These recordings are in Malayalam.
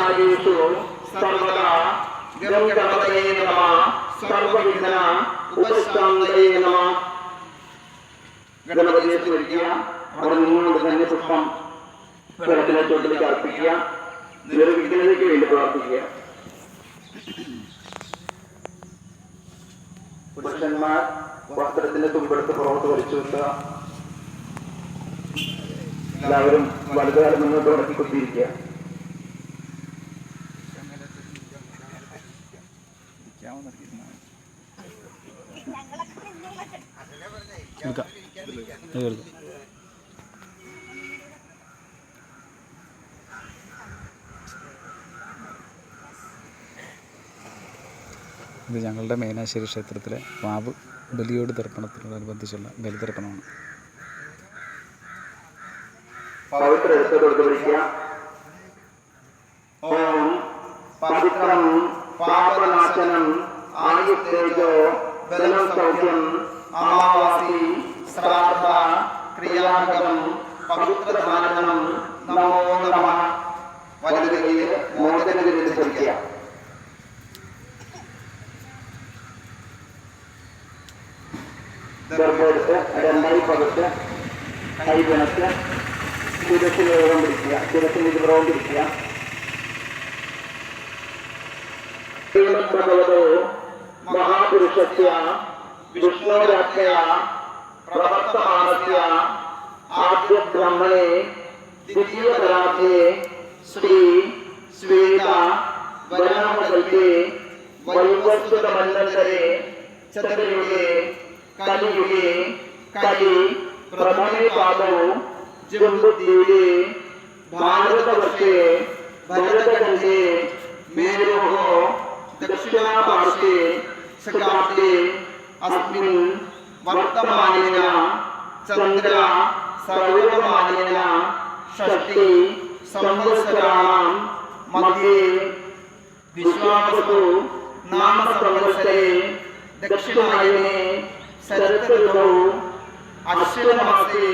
കാര്യേഷു സർവദാ ഗംഗണപതയേ നമഃ സർവവിഘ്ന ഉപശാന്തയേ നമഃ. ഗണപതിയെ സ്മരിക്കുക. അവിടെ നിന്നുകൊണ്ട് തന്നെ പുഷ്പം വെള്ളത്തിലെ ചോട്ടിലേക്ക് അർപ്പിക്കുക. നിർവിഘ്നതയ്ക്ക് വേണ്ടി പ്രാർത്ഥിക്കുക. പുരുഷന്മാർ വസ്ത്രത്തിന്റെ തുമ്പെടുത്ത് പുറത്ത് വലിച്ചു വെക്കുക. എല്ലാവരും വലുതുകാലം മുന്നോട്ട് ഉടക്കി കുത്തിയിരിക്കുക. ഇത് ഞങ്ങളുടെ മീനാശ്ശേരി ക്ഷേത്രത്തിലെ വാവ് ബലിയോട് തർപ്പണത്തിനോടനുബന്ധിച്ചുള്ള ബലിതർപ്പണമാണ്. ഓം പവിത്രം പാപനാശനം ആയുത്തേജോ ബലം സൗഖ്യം അമാവാസി ശ്രാദ്ധ ക്രിയാകരം പവിത്രധാരണം നമോ നമഃ. വലത് കൈയിൽ മോദനഗിരി ധരിക്കുക. ഗർഭമെടുത്ത് രണ്ടായി പകത്ത് കൈ പിണച്ച് ശിരസിന് യോഗം പിടിക്കുക. ശിരസിന് ഇരുപുറവും പിടിക്കുക. ഭഗവതോ മഹാപുരുഷസ്യ വിഷ്ണോരാജ്ഞയ പ്രവർത്തമാനസ്യ ആദ്യ ബ്രഹ്മണേ ദ്വിതീയതരാധേ ശ്രീ ശ്വേത വരാമകൽപേ വൈവസ്വതമന്വന്തരേ ചതുർയുഗേ കലിയുഗേ കലി പ്രഥമേ പാദോ ജംബുദ്വീപേ ഭാരതവർഷേ ഭരതഖണ്ഡേ മേരോः ദക്ഷിണാപാർശ്വേ ശതാബ്ദേ അസ്മിൻ വർത്തമാനേന ചന്ദ്ര സൗരമാനേന ഷഷ്ടി സംവത്സരാണാം മധ്യേ വിശ്വാവസു നാമ സംവത്സരേ ദക്ഷിണായനെ ശരത് ഋതൗ അശ്വിനമാസേ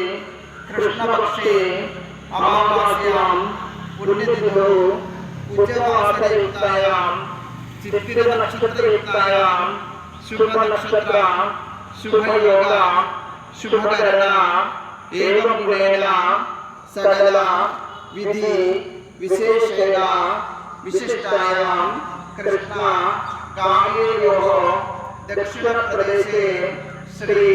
കൃഷ്ണപക്ഷേ അമാവാസ്യാം പുണ്യതിഥൗ ഉച്ചവാസയുക്തായാം ചിത്തിരനക്ഷത്രയുക്തായാം ശുഭനക്ഷത്ര ശുഭയോഗ ശുഭകരണ ഏവം ഗുണേന സകല വിധി വിശേഷേണ വിശിഷ്ടായാം കൃഷ്ണ കാമേയോः ദക്ഷിണപ്രദേശേ ശ്രീ